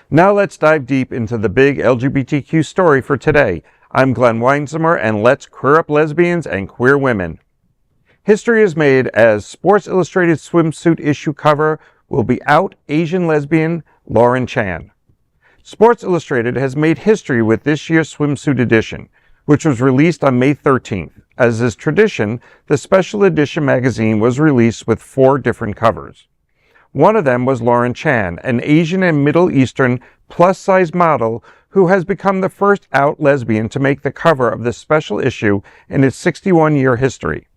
Now let's dive deep into the big LGBTQ story for today. I'm Glenn Weinzimmer, and let's queer up lesbians and queer women. History is made as Sports Illustrated swimsuit issue cover will be out Asian lesbian Lauren Chan. Sports Illustrated has made history with this year's Swimsuit Edition, which was released on May 13th. As is tradition, the special edition magazine was released with 4 different covers. One of them was Lauren Chan, an Asian and Middle Eastern plus-size model who has become the first out lesbian to make the cover of this special issue in its 61-year history.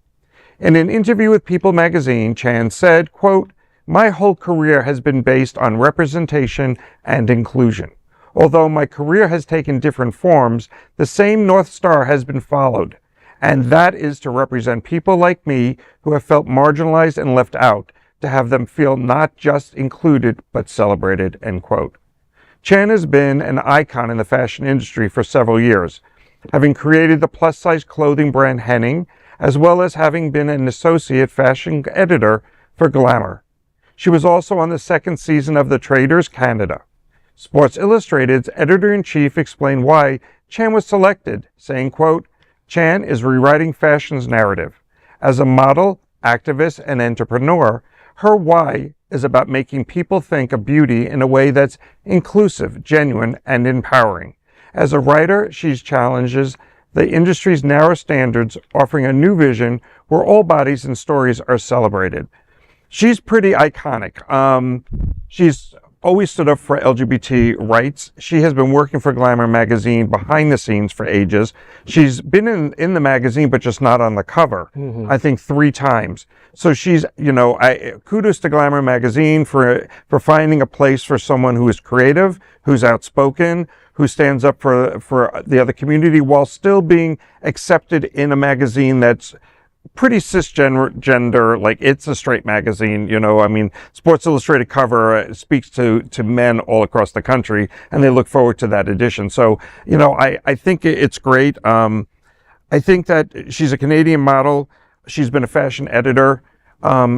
In an interview with People magazine, Chan said, quote, "My whole career has been based on representation and inclusion. Although my career has taken different forms, the same North Star has been followed, and that is to represent people like me who have felt marginalized and left out, to have them feel not just included, but celebrated," end quote. Chan has been an icon in the fashion industry for several years, having created the plus-size clothing brand Henning, as well as having been an associate fashion editor for Glamor. She was also on the 2nd season of the Traitors Canada. Sports Illustrated's editor-in-chief explained why Chan was selected, saying, quote, "Chan is rewriting fashion's narrative. As a model, activist, and entrepreneur, her why is about making people think of beauty in a way that's inclusive, genuine, and empowering. As a writer, she challenges the industry's narrow standards, offering a new vision where all bodies and stories are celebrated." She's pretty iconic. She's always stood up for LGBT rights. She has been working for Glamour magazine behind the scenes for ages. She's been in the magazine, but just not on the cover, I think 3 times. So she's, kudos to Glamour magazine for finding a place for someone who is creative, who's outspoken, who stands up for the other community while still being accepted in a magazine that's pretty cisgender, like it's a straight magazine, Sports Illustrated cover speaks to men all across the country, and they look forward to that edition. So, I think it's great. I think that she's a Canadian model. She's been a fashion editor.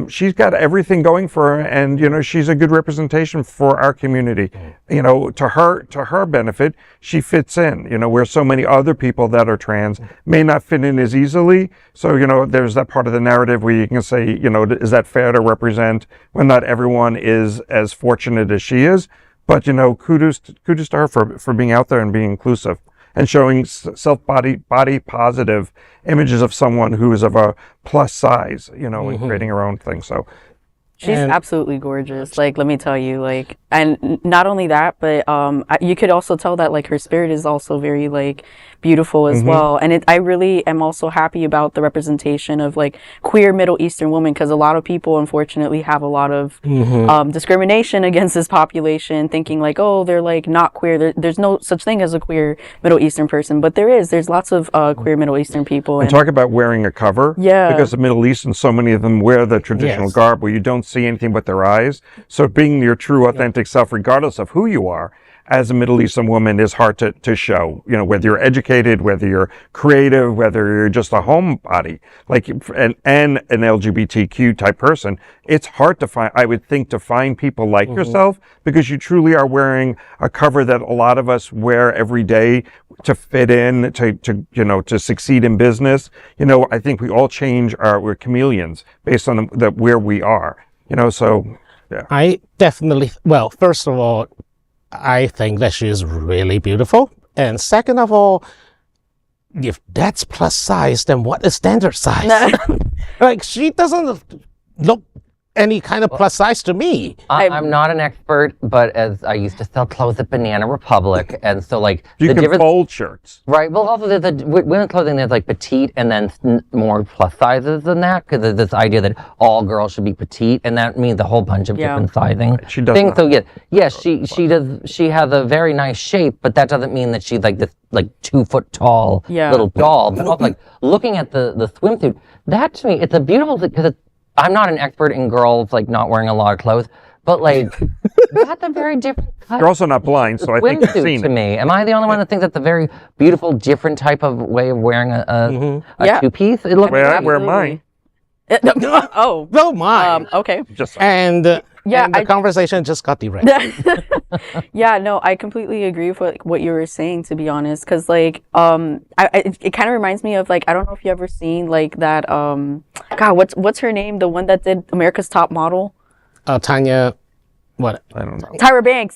She's got everything going for her, and she's a good representation for our community. To her benefit, she fits in. Where so many other people that are trans may not fit in as easily. So there's that part of the narrative where you can say, is that fair to represent when not everyone is as fortunate as she is? But kudos to her for being out there and being inclusive and showing body positive images of someone who is of a plus size, and creating her own thing. So she's absolutely gorgeous. Like, let me tell you, and not only that, but you could also tell that her spirit is also very beautiful as well. And I really am also happy about the representation of queer Middle Eastern women, because a lot of people unfortunately have a lot of discrimination against this population, thinking oh, they're not queer. There's no such thing as a queer Middle Eastern person, but there's lots of queer Middle Eastern people. And talk about wearing a cover. Yeah. Because the Middle Eastern, so many of them wear the traditional garb where you don't see anything but their eyes. So being your true authentic self, regardless of who you are, as a Middle Eastern woman, is hard to show. Whether you're educated, whether you're creative, whether you're just a homebody, and an LGBTQ type person, it's hard to find, I would think, to find people like yourself, because you truly are wearing a cover that a lot of us wear every day to fit in, to succeed in business. I think we all change we're chameleons based on where we are, so, yeah. I definitely, well, first of all, I think that she is really beautiful. And second of all, if that's plus size, then what is standard size? She doesn't look any kind of plus size to me. I'm not an expert, but as I used to sell clothes at Banana Republic, and so you can fold shirts, right? Well, also the women's clothing, there's petite and then more plus sizes than that, because there's this idea that all girls should be petite, and that means a whole bunch of different sizing things. So she does. She has a very nice shape, but that doesn't mean that she's this 2 foot tall little doll. But also, looking at the swimsuit, that to me, it's a beautiful thing, because I'm not an expert in girls not wearing a lot of clothes, but that's a very different type. You're also not blind, so I think you've seen to it. me. Am I the only one that thinks that's a very beautiful, different type of way of wearing a two-piece? It looks I wear mine. Oh, mine. okay. Just And Yeah, and the conversation just got derailed. Yeah, no, I completely agree with what you were saying, to be honest, because like it kind of reminds me of like, I don't know if you ever seen like that God, what's her name, the one that did America's Top Model, Tanya, what? I don't know. Tyra Banks.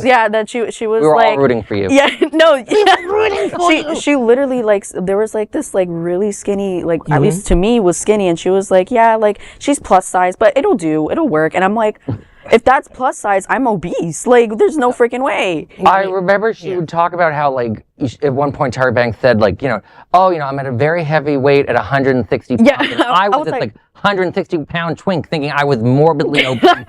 Yeah, that she was We were like all rooting for you. Yeah, no, yeah. She literally like, there was like this like really skinny, like at least to me was skinny, and she was like, yeah, like she's plus size, but it'll work. And I'm like, if that's plus size, I'm obese. Like, there's no freaking way. I remember she would talk about how, like, at one point Tyra Banks said, like, I'm at a very heavy weight at 160 pounds. Yeah, And I was this, like 160-pound twink thinking I was morbidly obese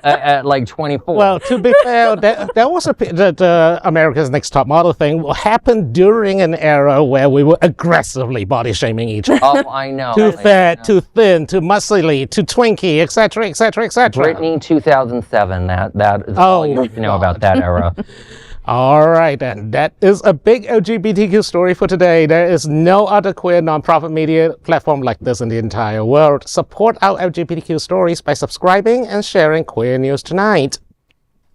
at, like, 24. Well, to be fair, that was the America's Next Top Model thing happened during an era where we were aggressively body shaming each other. Oh, I know. Too fat, too thin, too muscly, too twinky, etc., etc., etc. Britney 2007, that is all you need to know about that era. All right, then. That is a big LGBTQ story for today. There is no other queer nonprofit media platform like this in the entire world. Support our LGBTQ stories by subscribing and sharing Queer News Tonight.